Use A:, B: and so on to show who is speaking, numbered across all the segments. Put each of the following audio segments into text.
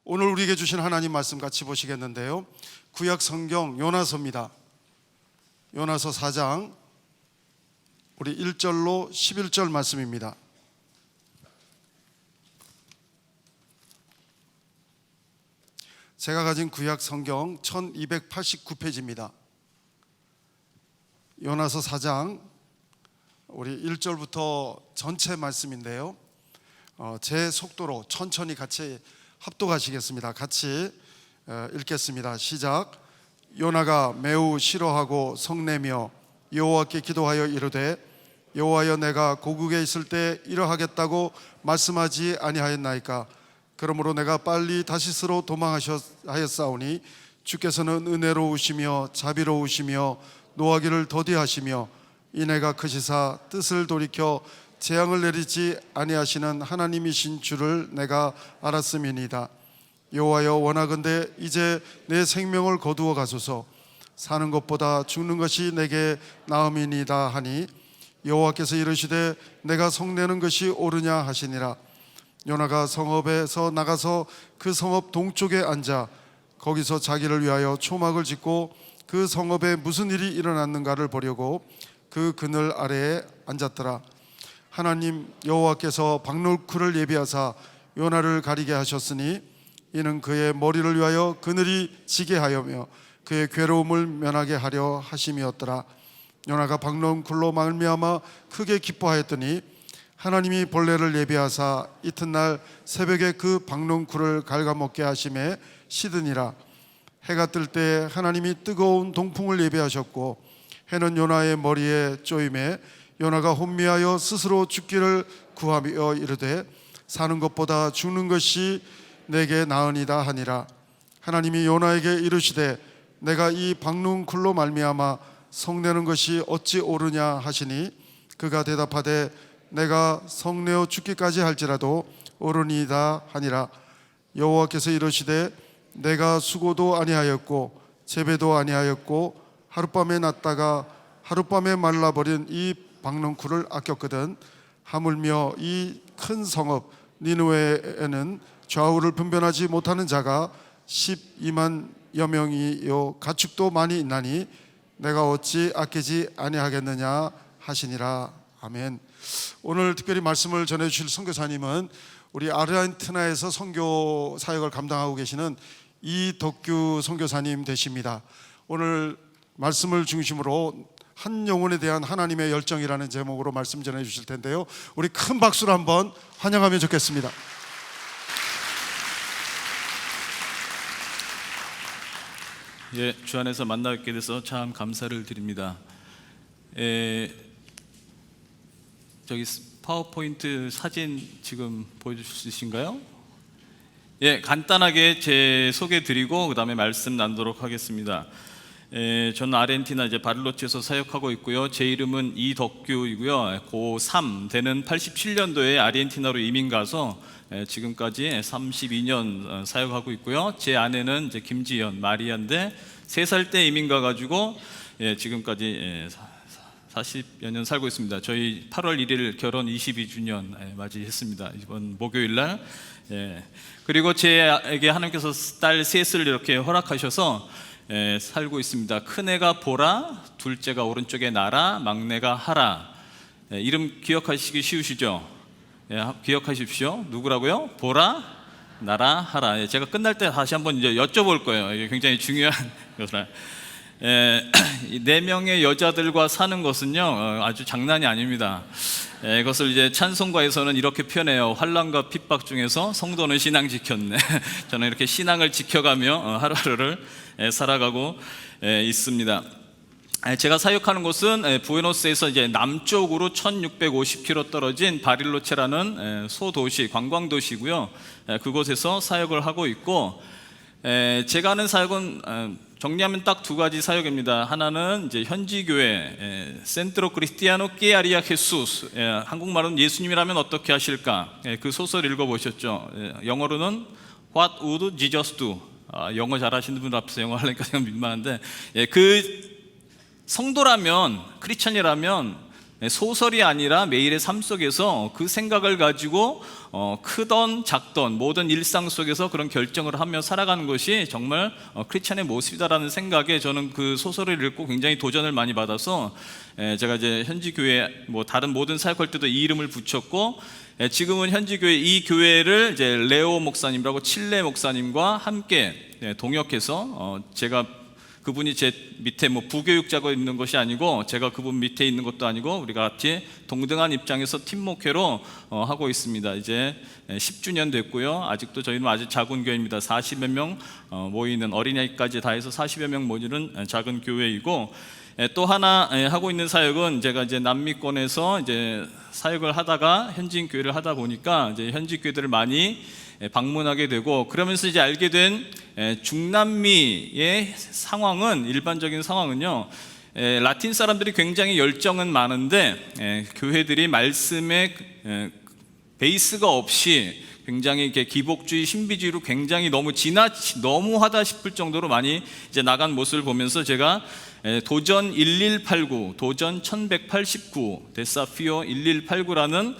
A: 오늘 우리에게 주신 하나님 말씀 같이 보시겠는데요, 구약 성경 요나서입니다. 요나서 4장 우리 1절로 11절 말씀입니다. 제가 가진 구약 성경 1289페이지입니다. 요나서 4장 우리 1절부터 전체 말씀인데요, 제 속도로 천천히 같이 합독하시겠습니다. 같이 읽겠습니다. 시작. 요나가 매우 싫어하고 성내며 여호와께 기도하여 이르되, 여호와여, 내가 고국에 있을 때 이러하겠다고 말씀하지 아니하였나이까? 그러므로 내가 빨리 다시스로 도망하였사오니 주께서는 은혜로우시며 자비로우시며 노하기를 더디하시며 이내가 크시사 뜻을 돌이켜 재앙을 내리지 아니하시는 하나님이신 줄을 내가 알았음이니이다. 여호와여, 원하건대 이제 내 생명을 거두어 가소서. 사는 것보다 죽는 것이 내게 나음이니이다 하니, 여호와께서 이르시되 내가 성내는 것이 옳으냐 하시니라. 요나가 성읍에서 나가서 그 성읍 동쪽에 앉아 거기서 자기를 위하여 초막을 짓고 그 성읍에 무슨 일이 일어났는가를 보려고 그 그늘 아래에 앉았더라. 하나님 여호와께서 박노크를 예비하사 요나를 가리게 하셨으니 이는 그의 머리를 위하여 그늘이 지게 하여며 그의 괴로움을 면하게 하려 하심이었더라. 요나가 박노크로 말미암아 크게 기뻐하였더니 하나님이 벌레를 예비하사 이튿날 새벽에 그 박농쿨을 갉아먹게 하심에 시드니라. 해가 뜰 때 하나님이 뜨거운 동풍을 예비하셨고 해는 요나의 머리에 쪼임에 요나가 혼미하여 스스로 죽기를 구하며 이르되, 사는 것보다 죽는 것이 내게 나으니다 하니라. 하나님이 요나에게 이르시되 내가 이 박농쿨로 말미암아 성내는 것이 어찌 옳으냐 하시니, 그가 대답하되 내가 성내어 죽기까지 할지라도 옳으니이다 하니라. 여호와께서 이르시되 내가 수고도 아니하였고 재배도 아니하였고 하룻밤에 났다가 하룻밤에 말라버린 이 박농쿨을 아꼈거든. 하물며 이 큰 성읍 니느웨에는 좌우를 분별하지 못하는 자가 12만여 명이요 가축도 많이 있나니 내가 어찌 아끼지 아니하겠느냐 하시니라. 아멘. 오늘 특별히 말씀을 전해주실 선교사님은 우리 아르헨티나에서 선교 사역을 감당하고 계시는 이덕규 선교사님 되십니다. 오늘 말씀을 중심으로 한 영혼에 대한 하나님의 열정이라는 제목으로 말씀 전해 주실 텐데요, 우리 큰 박수로 한번 환영하면 좋겠습니다.
B: 예, 주 안에서 만나뵙게 돼서 참 감사를 드립니다. 저기 파워포인트 사진 지금 보여주실 수 있으신가요? 예, 간단하게 제 소개 드리고 그 다음에 말씀 나누도록 하겠습니다. 저는 아르헨티나 이제 바릴로치에서 사역하고 있고요. 제 이름은 이덕규이고요. 고3 되는 87년도에 아르헨티나로 이민 가서 지금까지 32년 사역하고 있고요. 제 아내는 이제 김지연, 마리아인데 3살 때 이민 가가지고 지금까지 40여 년 살고 있습니다. 저희 8월 1일 결혼 22주년 맞이했습니다. 이번 목요일 날. 그리고 제게 하나님께서 딸 셋을 이렇게 허락하셔서 살고 있습니다. 큰애가 보라, 둘째가 오른쪽에 나라, 막내가 하라. 이름 기억하시기 쉬우시죠? 기억하십시오. 누구라고요? 보라, 나라, 하라. 제가 끝날 때 다시 한번 이제 여쭤볼 거예요. 이게 굉장히 중요한 것을. 4명의 여자들과 사는 것은요 아주 장난이 아닙니다. 이것을 이제 찬송가에서는 이렇게 표현해요. 환난과 핍박 중에서 성도는 신앙 지켰네. 저는 이렇게 신앙을 지켜가며 하루하루를 살아가고 있습니다. 제가 사역하는 곳은 부에노스에서 이제 남쪽으로 1650km 떨어진 바릴로체라는 소도시, 관광도시고요. 그곳에서 사역을 하고 있고, 제가 하는 사역은 정리하면 딱 2가지 사역입니다. 하나는 이제 현지 교회 센트로 크리스티아노 께 아리아 헤수스, 한국말은 예수님이라면 어떻게 하실까, 그 소설 읽어보셨죠? 영어로는 What would Jesus do? 영어 잘하시는 분들 앞에서 영어 하려니까 제가 민망한데, 그 성도라면, 크리스천이라면 소설이 아니라 매일의 삶 속에서 그 생각을 가지고 크던 작던 모든 일상 속에서 그런 결정을 하며 살아가는 것이 정말 크리스찬의 모습이다라는 생각에 저는 그 소설을 읽고 굉장히 도전을 많이 받아서 제가 이제 현지 교회 다른 모든 사역할 때도 이 이름을 붙였고, 지금은 현지 교회 이 교회를 이제 레오 목사님이라고 칠레 목사님과 함께 동역해서 제가 그분이 제 밑에 부교육자가 있는 것이 아니고 제가 그분 밑에 있는 것도 아니고 우리가 같이 동등한 입장에서 팀 목회로 하고 있습니다. 이제 10주년 됐고요. 아직도 저희는 아직 작은 교회입니다. 40여 명 모이는, 어린아이까지 다 해서 40여 명 모이는 작은 교회이고, 또 하나 하고 있는 사역은 제가 이제 남미권에서 이제 사역을 하다가 현지인 교회를 하다 보니까 이제 현지 교회들을 많이 방문하게 되고, 그러면서 이제 알게 된 중남미의 상황은, 일반적인 상황은요, 라틴 사람들이 굉장히 열정은 많은데 교회들이 말씀에 베이스가 없이 굉장히 이렇게 기복주의, 신비주의로 굉장히 너무하다 싶을 정도로 많이 이제 나간 모습을 보면서 제가 도전 1189, 도전 1189, 데사피오 1189라는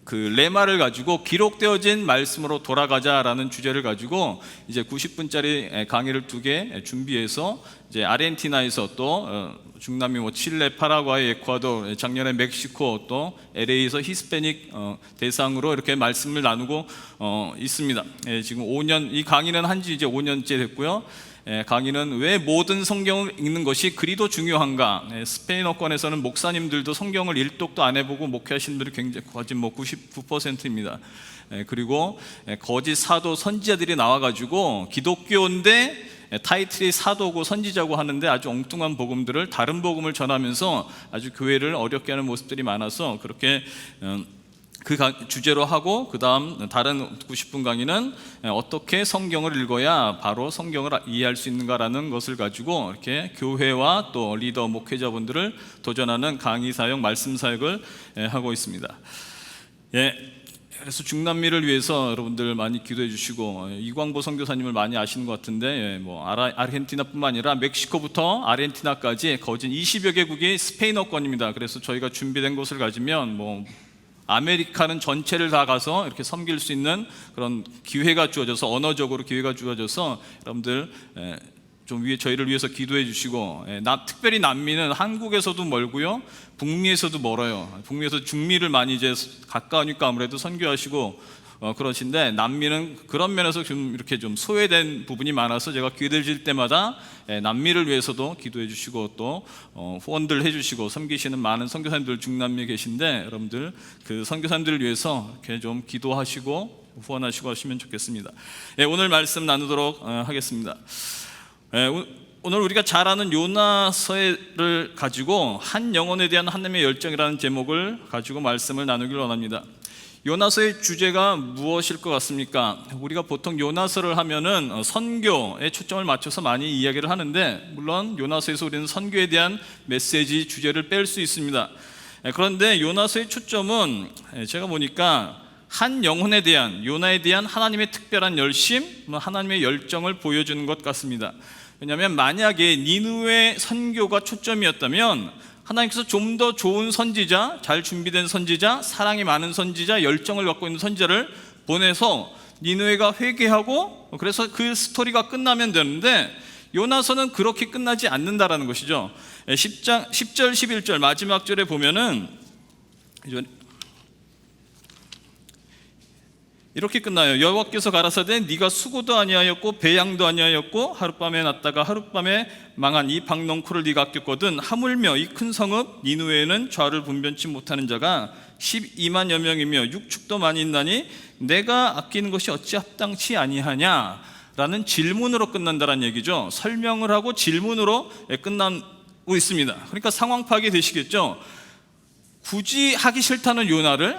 B: 그 레마를 가지고 기록되어진 말씀으로 돌아가자라는 주제를 가지고 이제 90분짜리 강의를 2개 준비해서 이제 아르헨티나에서 또 중남미 칠레, 파라과이, 에콰도르, 작년에 멕시코, 또 LA에서 히스패닉 대상으로 이렇게 말씀을 나누고 있습니다. 지금 5년, 이 강의는 한지 이제 5년째 됐고요. 강의는 왜 모든 성경을 읽는 것이 그리도 중요한가. 스페인어권에서는 목사님들도 성경을 일독도 안 해보고 목회하시는 분들이 굉장히 거의 99%입니다. 그리고 거짓 사도 선지자들이 나와가지고 기독교인데 타이틀이 사도고 선지자고 하는데 아주 엉뚱한 복음들을, 다른 복음을 전하면서 아주 교회를 어렵게 하는 모습들이 많아서 그렇게 그 주제로 하고, 그 다음 다른 90분 강의는 어떻게 성경을 읽어야 바로 성경을 이해할 수 있는가라는 것을 가지고 이렇게 교회와 또 리더 목회자분들을 도전하는 강의 사역, 말씀 사역을 하고 있습니다. 그래서 중남미를 위해서 여러분들 많이 기도해 주시고, 이광보 선교사님을 많이 아시는 것 같은데 아르헨티나뿐만 아니라 멕시코부터 아르헨티나까지 거진 20여 개국이 스페인어권입니다. 그래서 저희가 준비된 것을 가지면 아메리카는 전체를 다 가서 이렇게 섬길 수 있는 그런 기회가 주어져서, 언어적으로 기회가 주어져서 여러분들 좀 저희를 위해서 기도해 주시고, 특별히 남미는 한국에서도 멀고요, 북미에서도 멀어요. 북미에서 중미를 많이 이제 가까우니까 아무래도 선교하시고 그러신데, 남미는 그런 면에서 좀 이렇게 좀 소외된 부분이 많아서 제가 기회를 줄 때마다 남미를 위해서도 기도해 주시고 또 후원들 해 주시고 섬기시는 많은 선교사님들 중남미에 계신데, 여러분들 그 선교사님들을 위해서 이렇게 좀 기도하시고 후원하시고 하시면 좋겠습니다. 오늘 말씀 나누도록 하겠습니다. 오늘 우리가 잘 아는 요나서를 가지고 한 영혼에 대한 하나님의 열정이라는 제목을 가지고 말씀을 나누길 원합니다. 요나서의 주제가 무엇일 것 같습니까? 우리가 보통 요나서를 하면은 선교에 초점을 맞춰서 많이 이야기를 하는데, 물론 요나서에서 우리는 선교에 대한 메시지 주제를 뺄 수 있습니다. 그런데 요나서의 초점은 제가 보니까 한 영혼에 대한, 요나에 대한 하나님의 특별한 열심, 하나님의 열정을 보여주는 것 같습니다. 왜냐하면 만약에 니느웨 선교가 초점이었다면 하나님께서 좀 더 좋은 선지자, 잘 준비된 선지자, 사랑이 많은 선지자, 열정을 갖고 있는 선지자를 보내서 니느웨가 회개하고, 그래서 그 스토리가 끝나면 되는데, 요나서는 그렇게 끝나지 않는다라는 것이죠. 10절, 11절 마지막 절에 보면은 이렇게 끝나요. 여호와께서 가라사대 네가 수고도 아니하였고 배양도 아니하였고 하룻밤에 났다가 하룻밤에 망한 이 박넝쿨을 네가 아꼈거든. 하물며 이 큰 성읍 니느웨에는 좌를 분변치 못하는 자가 12만여 명이며 육축도 많이 있나니 내가 아끼는 것이 어찌 합당치 아니하냐 라는 질문으로 끝난다는 얘기죠. 설명을 하고 질문으로 끝나고 있습니다. 그러니까 상황 파악이 되시겠죠. 굳이 가기 싫다는 요나를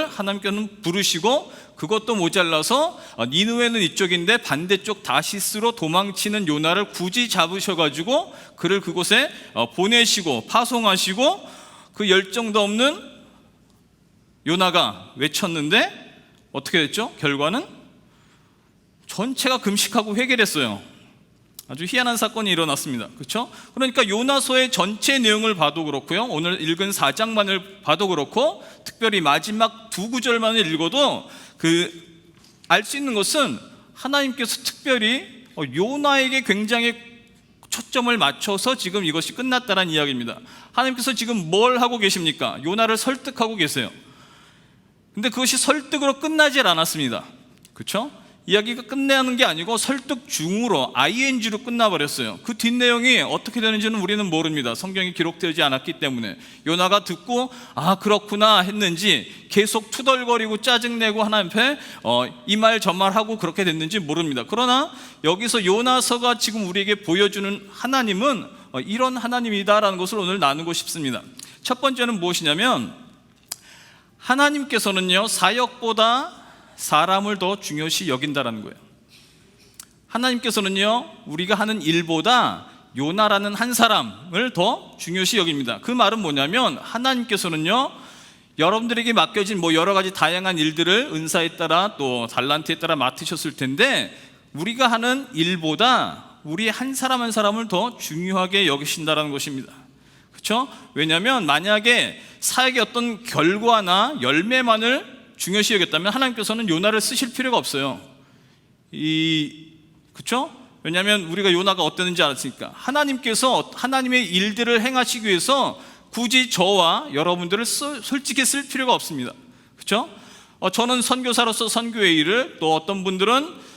B: 하나님께서는 부르시고, 그것도 모자라서 니느웨는 이쪽인데 반대쪽 다시스로 도망치는 요나를 굳이 잡으셔가지고 그를 그곳에 보내시고 파송하시고, 그 열정도 없는 요나가 외쳤는데 어떻게 됐죠? 결과는 전체가 금식하고 회개를 했어요. 아주 희한한 사건이 일어났습니다. 그렇죠? 그러니까 요나서의 전체 내용을 봐도 그렇고요, 오늘 읽은 4장만을 봐도 그렇고, 특별히 마지막 두 구절만을 읽어도 알 수 있는 것은 하나님께서 특별히 요나에게 굉장히 초점을 맞춰서 지금 이것이 끝났다는 이야기입니다. 하나님께서 지금 뭘 하고 계십니까? 요나를 설득하고 계세요. 근데 그것이 설득으로 끝나질 않았습니다. 그렇죠? 이야기가 끝나는 게 아니고 설득 중으로 ing로 끝나버렸어요. 그 뒷내용이 어떻게 되는지는 우리는 모릅니다. 성경이 기록되지 않았기 때문에. 요나가 듣고 아 그렇구나 했는지 계속 투덜거리고 짜증내고 하나님 앞에 이 말 저 말 하고 그렇게 됐는지 모릅니다. 그러나 여기서 요나서가 지금 우리에게 보여주는 하나님은 이런 하나님이다라는 것을 오늘 나누고 싶습니다. 첫 번째는 무엇이냐면, 하나님께서는요 사역보다 사람을 더 중요시 여긴다라는 거예요. 하나님께서는요 우리가 하는 일보다 요나라는 한 사람을 더 중요시 여깁니다. 그 말은 뭐냐면, 하나님께서는요 여러분들에게 맡겨진 여러 가지 다양한 일들을 은사에 따라 또 달란트에 따라 맡으셨을 텐데, 우리가 하는 일보다 우리 한 사람 한 사람을 더 중요하게 여기신다라는 것입니다. 그렇죠? 왜냐하면 만약에 사역의 어떤 결과나 열매만을 중요시 여겼다면 하나님께서는 요나를 쓰실 필요가 없어요. 그렇죠? 왜냐하면 우리가 요나가 어땠는지 알았으니까. 하나님께서 하나님의 일들을 행하시기 위해서 굳이 저와 여러분들을 솔직히 쓸 필요가 없습니다. 그렇죠? 저는 선교사로서 선교의 일을, 또 어떤 분들은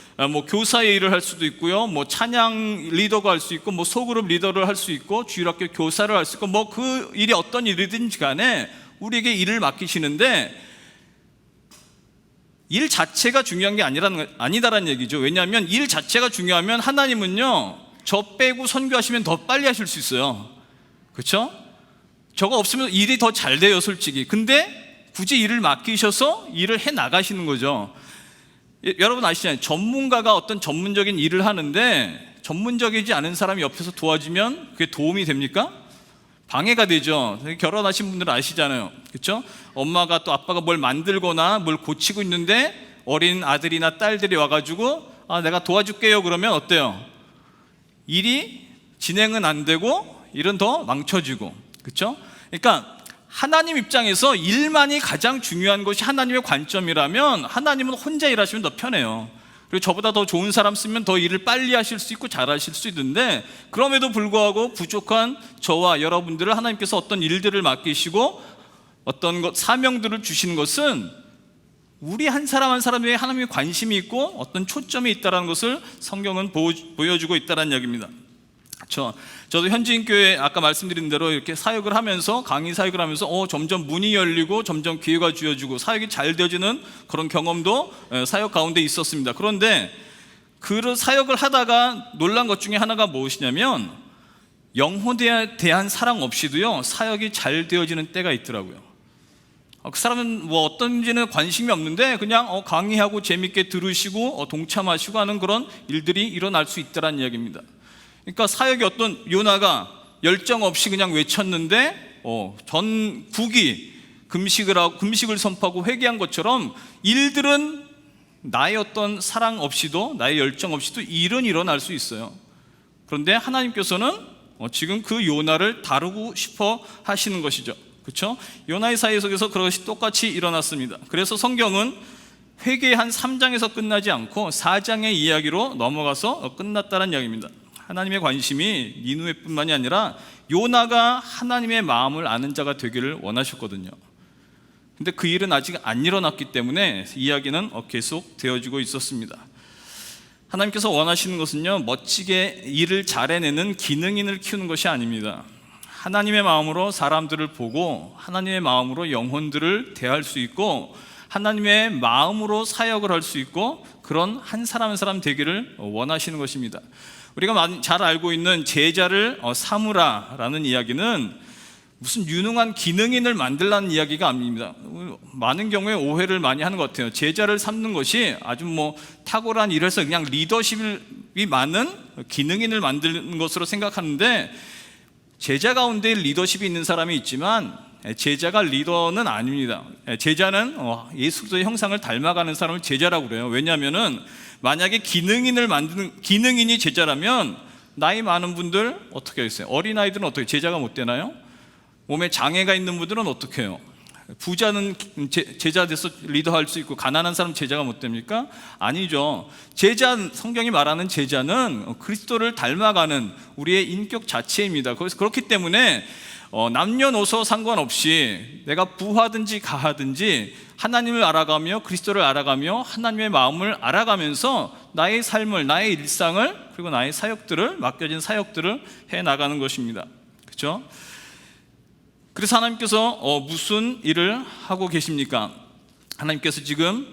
B: 교사의 일을 할 수도 있고요, 찬양 리더가 할 수 있고, 소그룹 리더를 할 수 있고, 주일학교 교사를 할 수 있고, 그 일이 어떤 일이든지 간에 우리에게 일을 맡기시는데, 일 자체가 중요한 게 아니다라는 얘기죠. 왜냐하면 일 자체가 중요하면 하나님은요 저 빼고 선교하시면 더 빨리 하실 수 있어요. 그렇죠? 저거 없으면 일이 더 잘 돼요, 솔직히. 근데 굳이 일을 맡기셔서 일을 해 나가시는 거죠. 여러분 아시잖아요. 전문가가 어떤 전문적인 일을 하는데 전문적이지 않은 사람이 옆에서 도와주면 그게 도움이 됩니까? 방해가 되죠. 결혼하신 분들은 아시잖아요. 그렇죠? 엄마가 또 아빠가 뭘 만들거나 뭘 고치고 있는데 어린 아들이나 딸들이 와가지고 내가 도와줄게요 그러면 어때요? 일이 진행은 안 되고 일은 더 망쳐지고. 그렇죠? 그러니까 하나님 입장에서 일만이 가장 중요한 것이 하나님의 관점이라면 하나님은 혼자 일하시면 더 편해요. 그리고 저보다 더 좋은 사람 쓰면 더 일을 빨리 하실 수 있고 잘 하실 수 있는데, 그럼에도 불구하고 부족한 저와 여러분들을 하나님께서 어떤 일들을 맡기시고 어떤 사명들을 주시는 것은 우리 한 사람 한 사람에게 하나님의 관심이 있고 어떤 초점이 있다는 것을 성경은 보여주고 있다는 이야기입니다. 저도 현지인교회 아까 말씀드린 대로 이렇게 사역을 하면서, 강의 사역을 하면서 점점 문이 열리고 점점 기회가 주어지고 사역이 잘 되어지는 그런 경험도 사역 가운데 있었습니다. 그런데 그 사역을 하다가 놀란 것 중에 하나가 무엇이냐면, 영혼에 대한 사랑 없이도요 사역이 잘 되어지는 때가 있더라고요. 그 사람은 어떤지는 관심이 없는데 그냥 강의하고 재밌게 들으시고 동참하시고 하는 그런 일들이 일어날 수 있다는 이야기입니다. 그러니까 사역의 어떤 요나가 열정 없이 그냥 외쳤는데 전국이 금식을 선포하고 회개한 것처럼 일들은 나의 어떤 사랑 없이도, 나의 열정 없이도 일은 일어날 수 있어요. 그런데 하나님께서는 지금 그 요나를 다루고 싶어 하시는 것이죠. 그렇죠? 요나의 사역 속에서 그것이 똑같이 일어났습니다. 그래서 성경은 회개의 한 3장에서 끝나지 않고 4장의 이야기로 넘어가서 끝났다는 이야기입니다. 하나님의 관심이 니느웨뿐만이 아니라 요나가 하나님의 마음을 아는 자가 되기를 원하셨거든요. 근데 그 일은 아직 안 일어났기 때문에 이야기는 계속 되어지고 있었습니다. 하나님께서 원하시는 것은요 멋지게 일을 잘 해내는 기능인을 키우는 것이 아닙니다. 하나님의 마음으로 사람들을 보고 하나님의 마음으로 영혼들을 대할 수 있고 하나님의 마음으로 사역을 할 수 있고 그런 한 사람 한 사람 되기를 원하시는 것입니다. 우리가 잘 알고 있는 제자를 삼으라라는 이야기는 무슨 유능한 기능인을 만들라는 이야기가 아닙니다. 많은 경우에 오해를 많이 하는 것 같아요. 제자를 삼는 것이 아주 탁월한 일에서 그냥 리더십이 많은 기능인을 만드는 것으로 생각하는데, 제자 가운데 리더십이 있는 사람이 있지만 제자가 리더는 아닙니다. 제자는 예수 그리스도의 형상을 닮아가는 사람을 제자라고 그래요. 왜냐하면은 만약에 기능인이 제자라면 나이 많은 분들 어떻게 하겠어요? 어린아이들은 어떻게, 제자가 못 되나요? 몸에 장애가 있는 분들은 어떻게 해요? 부자는 제자 돼서 리더할 수 있고 가난한 사람 제자가 못 됩니까? 아니죠. 제자, 성경이 말하는 제자는 그리스도를 닮아가는 우리의 인격 자체입니다. 그래서 그렇기 때문에 남녀노소 상관없이 내가 부하든지 가하든지 하나님을 알아가며 그리스도를 알아가며 하나님의 마음을 알아가면서 나의 삶을, 나의 일상을, 그리고 나의 사역들을, 맡겨진 사역들을 해나가는 것입니다. 그렇죠? 그래서 하나님께서 무슨 일을 하고 계십니까? 하나님께서 지금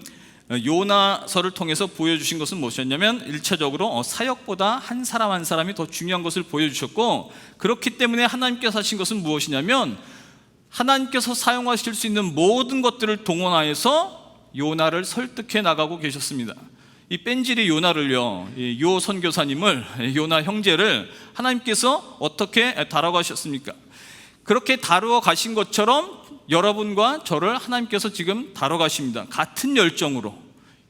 B: 요나서를 통해서 보여주신 것은 무엇이었냐면 1차적으로 사역보다 한 사람 한 사람이 더 중요한 것을 보여주셨고, 그렇기 때문에 하나님께서 하신 것은 무엇이냐면 하나님께서 사용하실 수 있는 모든 것들을 동원하여서 요나를 설득해 나가고 계셨습니다. 이 뺀질이 요나를요, 요 선교사님을, 요나 형제를 하나님께서 어떻게 다뤄가셨습니까? 그렇게 다루어 가신 것처럼 여러분과 저를 하나님께서 지금 다뤄가십니다. 같은 열정으로,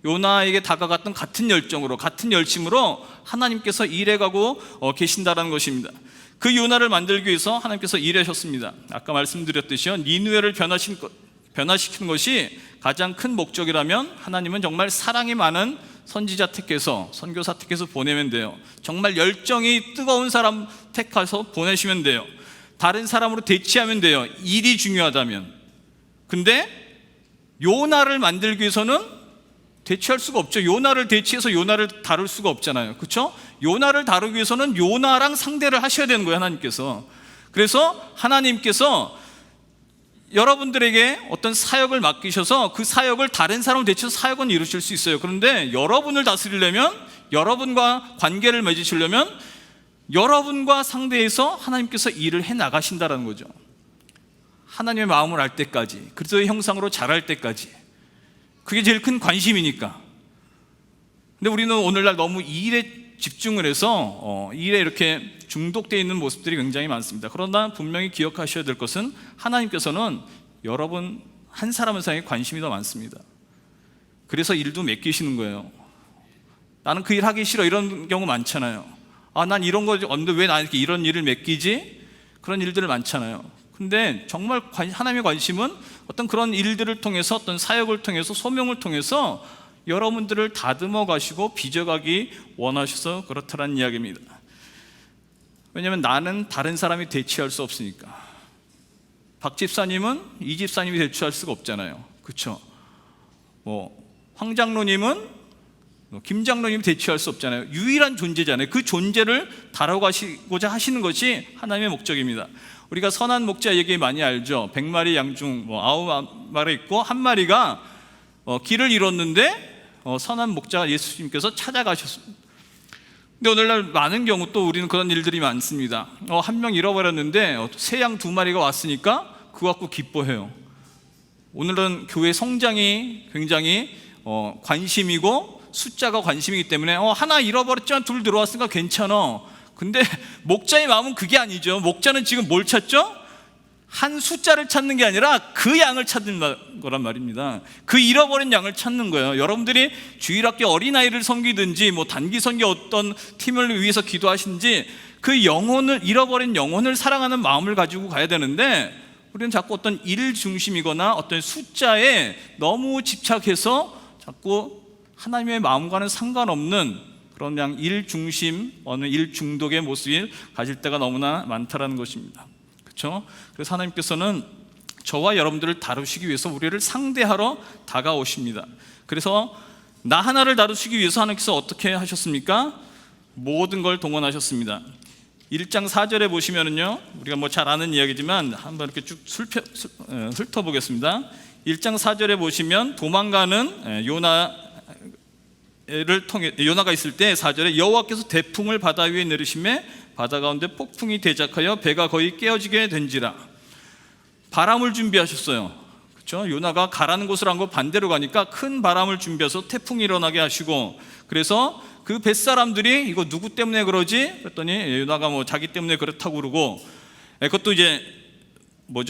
B: 요나에게 다가갔던 같은 열정으로, 같은 열심으로 하나님께서 일해가고 계신다는 것입니다. 그 요나를 만들기 위해서 하나님께서 일하셨습니다. 아까 말씀드렸듯이 니느웨를 변화시키는 것이 가장 큰 목적이라면 하나님은 정말 사랑이 많은 선지자 택해서, 선교사 택해서 보내면 돼요. 정말 열정이 뜨거운 사람 택해서 보내시면 돼요. 다른 사람으로 대치하면 돼요. 일이 중요하다면. 근데 요나를 만들기 위해서는 대치할 수가 없죠. 요나를 대치해서 요나를 다룰 수가 없잖아요. 그렇죠? 요나를 다루기 위해서는 요나랑 상대를 하셔야 되는 거예요, 하나님께서. 그래서 하나님께서 여러분들에게 어떤 사역을 맡기셔서 그 사역을 다른 사람을 대체해서 사역은 이루실 수 있어요. 그런데 여러분을 다스리려면, 여러분과 관계를 맺으시려면 여러분과 상대해서 하나님께서 일을 해 나가신다는 거죠. 하나님의 마음을 알 때까지, 그리스도의 형상으로 자랄 때까지. 그게 제일 큰 관심이니까. 근데 우리는 오늘날 너무 일에 집중을 해서 일에 이렇게 중독되어 있는 모습들이 굉장히 많습니다. 그러나 분명히 기억하셔야 될 것은 하나님께서는 여러분 한 사람 한 사람에 관심이 더 많습니다. 그래서 일도 맡기시는 거예요. 나는 그 일 하기 싫어, 이런 경우 많잖아요. 난 이런 거 없는데 왜 나에게 이런 일을 맡기지? 그런 일들을 많잖아요. 근데 정말 하나님의 관심은 어떤 그런 일들을 통해서, 어떤 사역을 통해서, 소명을 통해서 여러분들을 다듬어 가시고 빚어가기 원하셔서 그렇다는 이야기입니다. 왜냐하면 나는 다른 사람이 대치할 수 없으니까. 박 집사님은 이 집사님이 대치할 수가 없잖아요. 그렇죠? 황 장로님은 김 장로님이 대치할 수 없잖아요. 유일한 존재잖아요. 그 존재를 다뤄가시고자 하시는 것이 하나님의 목적입니다. 우리가 선한 목자 얘기 많이 알죠. 100마리 양 중 9마리 있고 1마리가 길을 잃었는데 선한 목자 예수님께서 찾아가셨습니다. 근데 오늘날 많은 경우 또 우리는 그런 일들이 많습니다. 한 명 잃어버렸는데 새 양 2마리가 왔으니까 그거 갖고 기뻐해요. 오늘은 교회 성장이 굉장히 관심이고 숫자가 관심이기 때문에 하나 잃어버렸지만 둘 들어왔으니까 괜찮아. 근데 목자의 마음은 그게 아니죠. 목자는 지금 뭘 찾죠? 한 숫자를 찾는 게 아니라 그 양을 찾는 거란 말입니다. 그 잃어버린 양을 찾는 거예요. 여러분들이 주일학교 어린아이를 섬기든지 단기 선교 어떤 팀을 위해서 기도하시는지 그 영혼을, 잃어버린 영혼을 사랑하는 마음을 가지고 가야 되는데, 우리는 자꾸 어떤 일 중심이거나 어떤 숫자에 너무 집착해서 자꾸 하나님의 마음과는 상관없는 그런 그냥 일 중심, 어느 일 중독의 모습을 가질 때가 너무나 많다라는 것입니다. 그렇죠? 그래서 하나님께서는 저와 여러분들을 다루시기 위해서 우리를 상대하러 다가오십니다. 그래서 나 하나를 다루시기 위해서 하나님께서 어떻게 하셨습니까? 모든 걸 동원하셨습니다. 1장 4절에 보시면은요, 우리가 잘 아는 이야기지만 한번 이렇게 쭉 훑어보겠습니다. 1장 4절에 보시면 도망가는 요나가 있을 때 4절에 여호와께서 대풍을 바다 위에 내리심에 바다 가운데 폭풍이 대작하여 배가 거의 깨어지게 된지라. 바람을 준비하셨어요. 그렇죠? 요나가 가라는 곳을 한 거 반대로 가니까 큰 바람을 준비해서 태풍이 일어나게 하시고, 그래서 그 뱃사람들이 이거 누구 때문에 그러지? 그랬더니 요나가 자기 때문에 그렇다고 그러고, 그것도 이제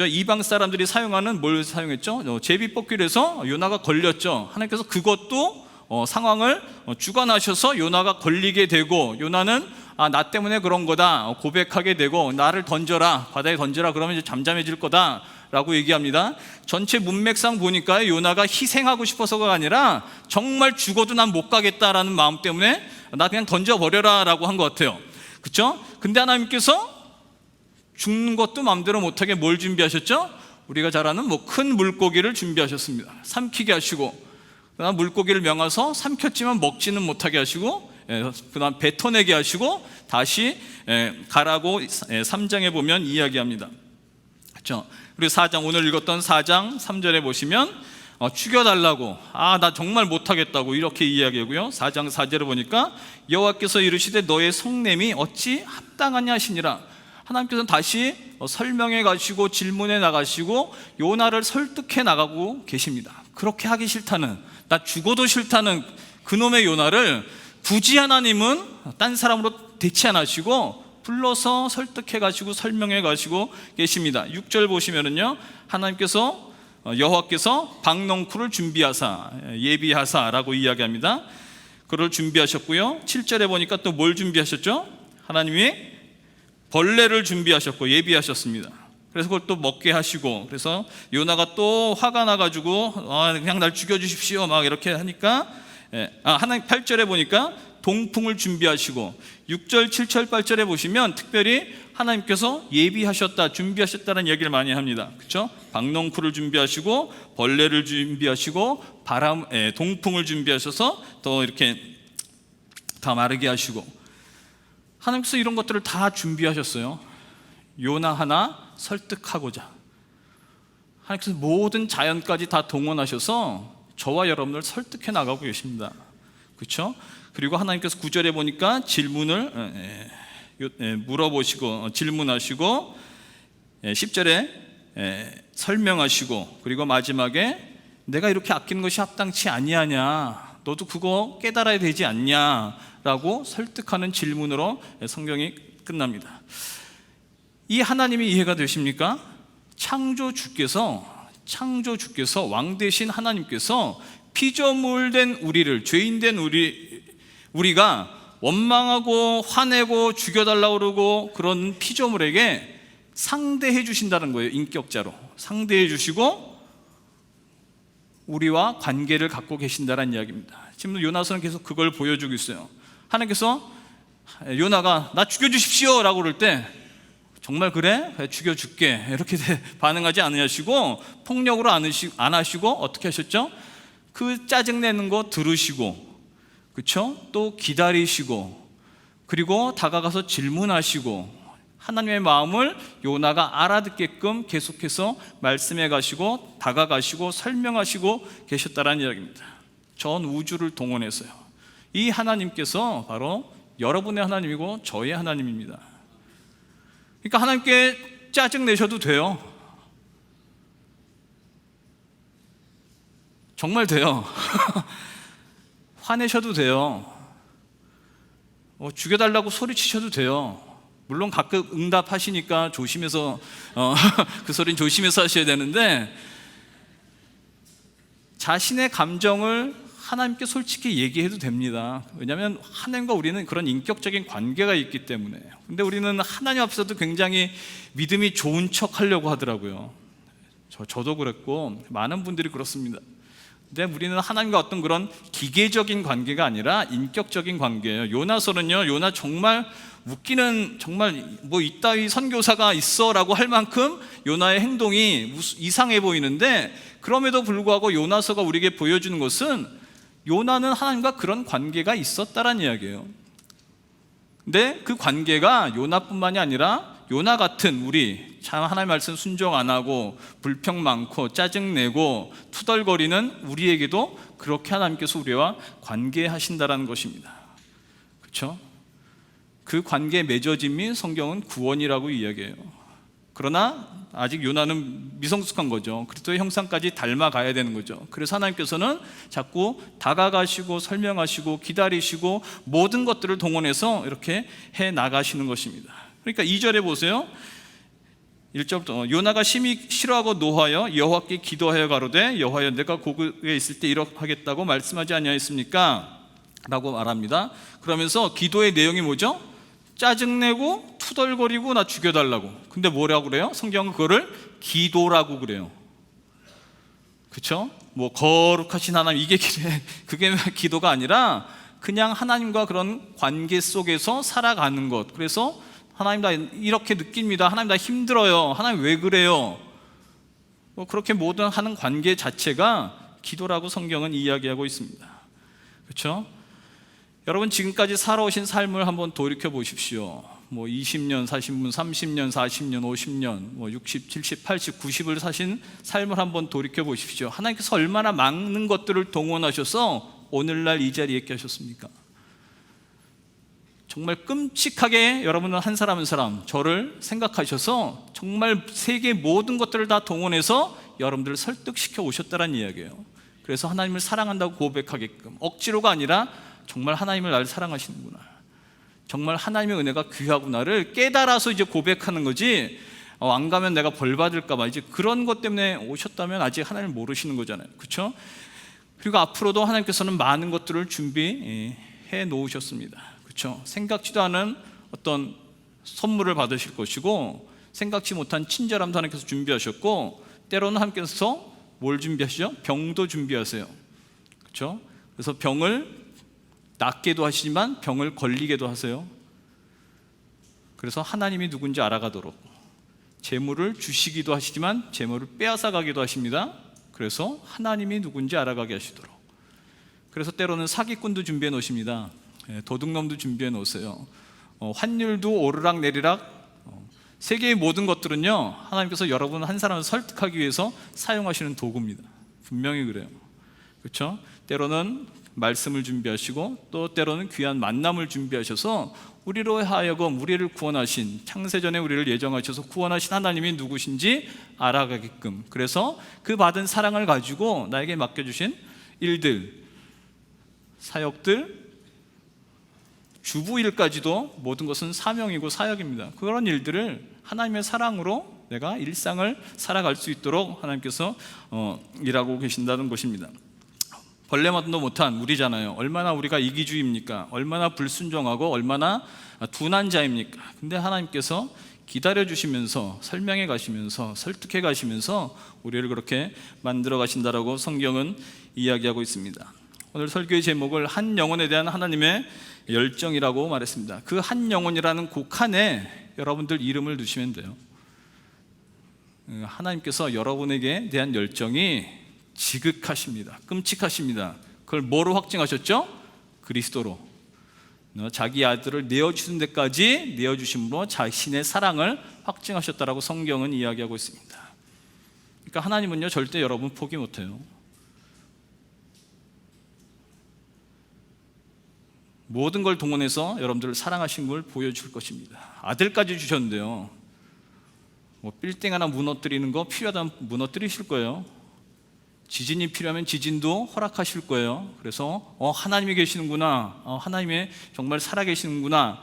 B: 이방 사람들이 사용하는 뭘 사용했죠? 제비뽑기를 해서 요나가 걸렸죠. 하나님께서 그것도 상황을 주관하셔서 요나가 걸리게 되고, 요나는 나 때문에 그런 거다 고백하게 되고, 나를 던져라, 바다에 던져라, 그러면 이제 잠잠해질 거다 라고 얘기합니다. 전체 문맥상 보니까 요나가 희생하고 싶어서가 아니라 정말 죽어도 난 못 가겠다라는 마음 때문에 나 그냥 던져버려라 라고 한 것 같아요. 그렇죠? 근데 하나님께서 죽는 것도 마음대로 못하게 뭘 준비하셨죠? 우리가 잘 아는 큰 물고기를 준비하셨습니다. 삼키게 하시고, 그다음 물고기를 명하서 삼켰지만 먹지는 못하게 하시고, 그다음 뱉어내게 하시고, 다시 가라고 3장에 보면 이야기합니다. 그렇죠? 그리고 4장, 오늘 읽었던 4장 3절에 보시면 죽여달라고, 나 정말 못하겠다고 이렇게 이야기하고요. 4장 4절에 보니까 여호와께서 이르시되 너의 성냄이 어찌 합당하냐 하시니라. 하나님께서는 다시 설명해 가시고 질문해 나가시고 요나를 설득해 나가고 계십니다. 그렇게 하기 싫다는, 나 죽어도 싫다는 그놈의 요나를 굳이 하나님은 딴 사람으로 대치 안 하시고 불러서 설득해 가시고 설명해 가시고 계십니다. 6절 보시면은요, 하나님께서 여호와께서 박넝쿨을 준비하사, 예비하사라고 이야기합니다. 그걸 준비하셨고요. 7절에 보니까 또 뭘 준비하셨죠? 하나님이 벌레를 준비하셨고 예비하셨습니다. 그래서 그걸 또 먹게 하시고, 그래서 요나가 또 화가 나가지고 그냥 날 죽여주십시오 막 이렇게 하니까, 하나님 8절에 보니까 동풍을 준비하시고, 6절, 7절, 8절에 보시면 특별히 하나님께서 예비하셨다, 준비하셨다는 얘기를 많이 합니다. 그렇죠? 박넝쿨을 준비하시고 벌레를 준비하시고 동풍을 준비하셔서 또 이렇게 다 마르게 하시고, 하나님께서 이런 것들을 다 준비하셨어요. 요나 하나 설득하고자. 하나님께서 모든 자연까지 다 동원하셔서 저와 여러분을 설득해 나가고 계십니다. 그렇죠? 그리고 하나님께서 9절에 보니까 질문을 물어보시고 질문하시고, 10절에 설명하시고, 그리고 마지막에 내가 이렇게 아끼는 것이 합당치 아니하냐, 너도 그거 깨달아야 되지 않냐라고 설득하는 질문으로 성경이 끝납니다. 이 하나님이 이해가 되십니까? 창조주께서 왕 되신 하나님께서 피조물된 우리를, 죄인된 우리가 원망하고 화내고 죽여달라고 그러고 그런 피조물에게 상대해 주신다는 거예요. 인격자로 상대해 주시고 우리와 관계를 갖고 계신다는 이야기입니다. 지금 요나서는 계속 그걸 보여주고 있어요. 하나님께서 요나가 나 죽여주십시오 라고 그럴 때 정말 그래? 죽여줄게 이렇게 반응하지 않으시고, 폭력으로 안 하시고 어떻게 하셨죠? 그 짜증내는 거 들으시고, 그렇죠? 또 기다리시고, 그리고 다가가서 질문하시고, 하나님의 마음을 요나가 알아듣게끔 계속해서 말씀해 가시고 다가가시고 설명하시고 계셨다는 이야기입니다. 전 우주를 동원해서요. 이 하나님께서 바로 여러분의 하나님이고 저의 하나님입니다. 그러니까 하나님께 짜증 내셔도 돼요. 정말 돼요. 화내셔도 돼요. 죽여달라고 소리치셔도 돼요. 물론 가끔 응답하시니까 조심해서 그 소리는 조심해서 하셔야 되는데, 자신의 감정을 하나님께 솔직히 얘기해도 됩니다. 왜냐하면 하나님과 우리는 그런 인격적인 관계가 있기 때문에. 근데 우리는 하나님 앞에서도 굉장히 믿음이 좋은 척 하려고 하더라고요. 저도 그랬고 많은 분들이 그렇습니다. 근데 우리는 하나님과 어떤 그런 기계적인 관계가 아니라 인격적인 관계예요. 요나서는요, 요나 정말 웃기는, 정말 뭐 이따위 선교사가 있어라고 할 만큼 요나의 행동이 이상해 보이는데, 그럼에도 불구하고 요나서가 우리에게 보여주는 것은 요나는 하나님과 그런 관계가 있었다라는 이야기예요. 근데 그 관계가 요나뿐만이 아니라 요나 같은 우리, 참 하나님 말씀 순종 안 하고 불평 많고 짜증내고 투덜거리는 우리에게도 그렇게 하나님께서 우리와 관계하신다라는 것입니다. 그렇죠? 그 관계에 맺어짐이 성경은 구원이라고 이야기해요. 그러나 아직 요나는 미성숙한 거죠. 그리스도의 형상까지 닮아가야 되는 거죠. 그래서 하나님께서는 자꾸 다가가시고 설명하시고 기다리시고 모든 것들을 동원해서 이렇게 해 나가시는 것입니다. 그러니까 2절에 보세요. 1절부터 요나가 심히 싫어하고 노하여 여호와께 기도하여 가로되 여호와여 내가 고국에 있을 때 이렇게 하겠다고 말씀하지 아니하였습니까? 라고 말합니다. 그러면서 기도의 내용이 뭐죠? 짜증내고 투덜거리고 나 죽여달라고. 근데 뭐라고 그래요? 성경은 그거를 기도라고 그래요. 그렇죠? 뭐 거룩하신 하나님, 그게 기도가 아니라 그냥 하나님과 그런 관계 속에서 살아가는 것. 그래서 하나님 나 이렇게 느낍니다. 하나님 나 힘들어요. 하나님 왜 그래요? 뭐 그렇게 모든 하는 관계 자체가 기도라고 성경은 이야기하고 있습니다. 그렇죠? 여러분 지금까지 살아오신 삶을 한번 돌이켜 보십시오. 뭐 20년 사신 분, 30년, 40년, 50년, 뭐 60, 70, 80, 90을 사신 삶을 한번 돌이켜 보십시오. 하나님께서 얼마나 많은 것들을 동원하셔서 오늘날 이 자리에 있게 하셨습니까? 정말 끔찍하게 여러분은 한 사람 한 사람 저를 생각하셔서 정말 세계 모든 것들을 다 동원해서 여러분들을 설득시켜 오셨다는 이야기예요. 그래서 하나님을 사랑한다고 고백하게끔, 억지로가 아니라 정말 하나님을 나를 사랑하시는구나, 정말 하나님의 은혜가 귀하구나를 깨달아서 이제 고백하는 거지, 안 가면 내가 벌 받을까 봐 이제 그런 것 때문에 오셨다면 아직 하나님을 모르시는 거잖아요. 그렇죠? 그리고 앞으로도 하나님께서는 많은 것들을 준비해 놓으셨습니다. 그렇죠? 생각지도 않은 어떤 선물을 받으실 것이고, 생각지 못한 친절함도 하나님께서 준비하셨고, 때로는 하나님께서 뭘 준비하시죠? 병도 준비하세요. 그렇죠? 그래서 병을 낫게도 하시지만 병을 걸리게도 하세요. 그래서 하나님이 누군지 알아가도록 재물을 주시기도 하시지만 재물을 빼앗아 가기도 하십니다. 그래서 하나님이 누군지 알아가게 하시도록. 그래서 때로는 사기꾼도 준비해 놓으십니다. 도둑놈도 준비해 놓으세요. 환율도 오르락 내리락, 세계의 모든 것들은요, 하나님께서 여러분 한 사람을 설득하기 위해서 사용하시는 도구입니다. 분명히 그래요. 그렇죠? 때로는 말씀을 준비하시고 또 때로는 귀한 만남을 준비하셔서 우리로 하여금 우리를 구원하신, 창세전에 우리를 예정하셔서 구원하신 하나님이 누구신지 알아가게끔, 그래서 그 받은 사랑을 가지고 나에게 맡겨주신 일들, 사역들, 주부일까지도 모든 것은 사명이고 사역입니다. 그런 일들을 하나님의 사랑으로 내가 일상을 살아갈 수 있도록 하나님께서 일하고 계신다는 것입니다. 벌레만도 못한 우리잖아요. 얼마나 우리가 이기주의입니까? 얼마나 불순종하고 얼마나 둔한 자입니까? 근데 하나님께서 기다려주시면서 설명해 가시면서 설득해 가시면서 우리를 그렇게 만들어 가신다라고 성경은 이야기하고 있습니다. 오늘 설교의 제목을 한 영혼에 대한 하나님의 열정이라고 말했습니다. 그 한 영혼이라는 곡칸에 여러분들 이름을 두시면 돼요. 하나님께서 여러분에게 대한 열정이 지극하십니다. 끔찍하십니다. 그걸 뭐로 확증하셨죠? 그리스도로. 자기 아들을 내어주신 데까지 내어주심으로 자신의 사랑을 확증하셨다라고 성경은 이야기하고 있습니다. 그러니까 하나님은요, 절대 여러분 포기 못해요. 모든 걸 동원해서 여러분들을 사랑하신 걸 보여줄 것입니다. 아들까지 주셨는데요, 뭐 빌딩 하나 무너뜨리는 거 필요하다면 무너뜨리실 거예요. 지진이 필요하면 지진도 허락하실 거예요. 그래서 하나님이 계시는구나, 하나님이 정말 살아계시는구나,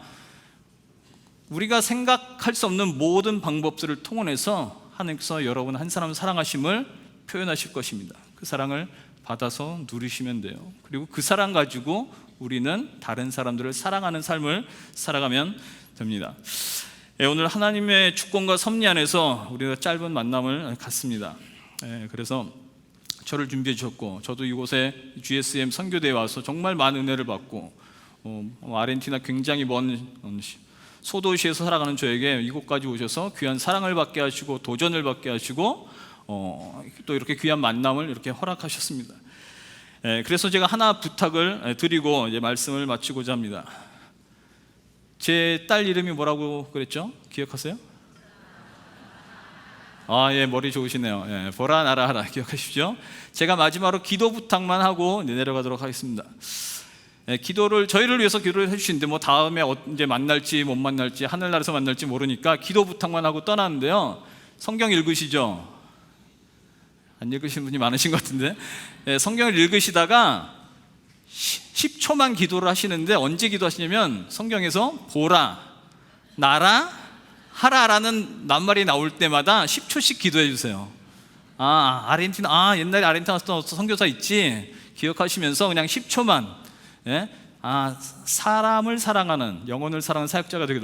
B: 우리가 생각할 수 없는 모든 방법들을 통원해서 하나님께서 여러분 한 사람 사랑하심을 표현하실 것입니다. 그 사랑을 받아서 누리시면 돼요. 그리고 그 사랑 가지고 우리는 다른 사람들을 사랑하는 삶을 살아가면 됩니다. 오늘 하나님의 주권과 섭리 안에서 우리가 짧은 만남을 갖습니다. 그래서 저를 준비해 주셨고, 저도 이곳에 GSM 선교대에 와서 정말 많은 은혜를 받고, 아르헨티나 굉장히 먼 소도시에서 살아가는 저에게 이곳까지 오셔서 귀한 사랑을 받게 하시고 도전을 받게 하시고 또 이렇게 귀한 만남을 이렇게 허락하셨습니다. 그래서 제가 하나 부탁을 드리고 이제 말씀을 마치고자 합니다. 제 딸 이름이 뭐라고 그랬죠? 기억하세요? 예, 머리 좋으시네요. 보라 나라 하라 기억하십시오. 제가 마지막으로 기도 부탁만 하고 내려가도록 하겠습니다. 기도를 저희를 위해서 기도를 해주시는데 뭐 다음에 언제 만날지 못 만날지 하늘나라에서 만날지 모르니까 기도 부탁만 하고 떠나는데요. 성경 읽으시죠? 안 읽으신 분이 많으신 것 같은데, 성경을 읽으시다가 10초만 기도를 하시는데 언제 기도하시냐면 성경에서 보라 나라 하라라는 낱말이 나올 때마다 10초씩 기도해 주세요. 아르헨티나, 옛날에 아르헨티나 선교사 있지 기억하시면서 그냥 10초만 사람을 사랑하는, 영혼을 사랑하는 사역자가 되게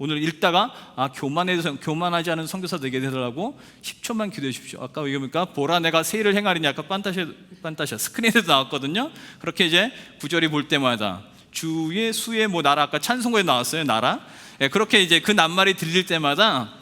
B: 오늘 읽다가 교만하지 않은 선교사 되게 되더라고 10초만 기도해 주십시오. 아까 이겁니까? 보라 내가 세일을 행하리니, 아까 판타시아 스크린에도 나왔거든요. 그렇게 이제 구절이 볼 때마다 주의 수의 나라, 아까 찬송가에 나왔어요, 나라. 그렇게 이제 그 낱말이 들릴 때마다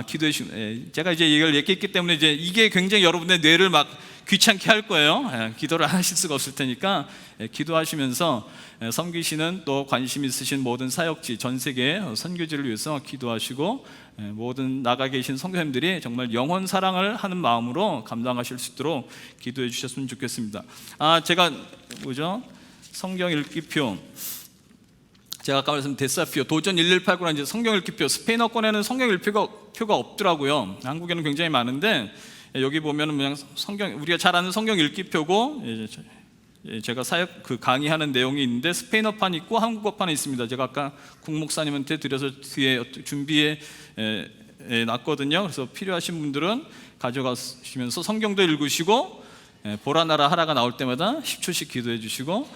B: 기도해 주시면, 제가 이제 이걸 얘기했기 때문에 이제 이게 굉장히 여러분의 뇌를 막 귀찮게 할 거예요. 기도를 하실 수가 없을 테니까 기도하시면서 섬기시는, 또 관심 있으신 모든 사역지, 전 세계 선교지를 위해서 기도하시고, 모든 나가 계신 선교사님들이 정말 영혼 사랑을 하는 마음으로 감당하실 수 있도록 기도해 주셨으면 좋겠습니다. 제가 성경 읽기표, 제가 아까 말씀드린 데사피오 도전 1189라는 이제 성경 읽기표, 스페인어권에는 성경 읽기표가 없더라고요. 한국에는 굉장히 많은데, 여기 보면은 그냥 우리가 잘 아는 성경 읽기표고, 제가 사역 강의하는 내용이 있는데 스페인어판 있고 한국어판이 있습니다. 제가 아까 국목사님한테 드려서 뒤에 준비해 놨거든요. 그래서 필요하신 분들은 가져가시면서 성경도 읽으시고, 보라 나라 하라가 나올 때마다 10초씩 기도해 주시고,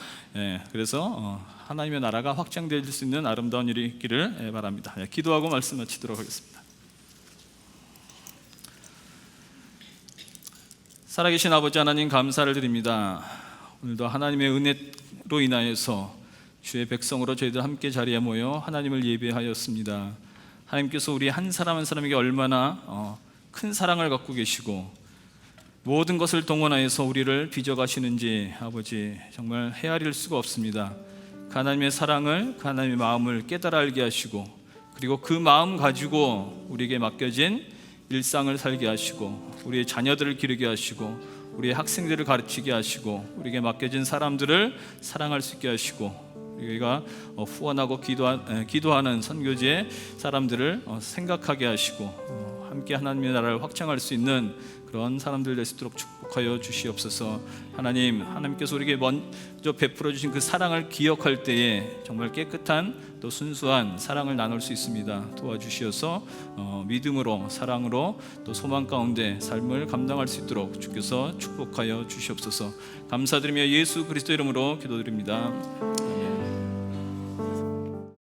B: 그래서 하나님의 나라가 확장될 수 있는 아름다운 일이 있기를 바랍니다. 기도하고 말씀 마치도록 하겠습니다. 살아계신 아버지 하나님, 감사를 드립니다. 오늘도 하나님의 은혜로 인하여서 주의 백성으로 저희들 함께 자리에 모여 하나님을 예배하였습니다. 하나님께서 우리 한 사람 한 사람에게 얼마나 큰 사랑을 갖고 계시고 모든 것을 동원하여서 우리를 빚어가시는지 아버지 정말 헤아릴 수가 없습니다. 그 하나님의 사랑을, 그 하나님의 마음을 깨달아 알게 하시고, 그리고 그 마음 가지고 우리에게 맡겨진 일상을 살게 하시고, 우리의 자녀들을 기르게 하시고, 우리의 학생들을 가르치게 하시고, 우리에게 맡겨진 사람들을 사랑할 수 있게 하시고, 우리가 후원하고 기도하는 선교지의 사람들을 생각하게 하시고, 함께 하나님의 나라를 확장할 수 있는 그런 사람들 될 수 있도록 축복하여 주시옵소서. 하나님께서 우리에게 먼저 베풀어 주신 그 사랑을 기억할 때에 정말 깨끗한 또 순수한 사랑을 나눌 수 있습니다. 도와주시어서 믿음으로, 사랑으로, 또 소망 가운데 삶을 감당할 수 있도록 주께서 축복하여 주시옵소서. 감사드리며 예수 그리스도 이름으로 기도드립니다.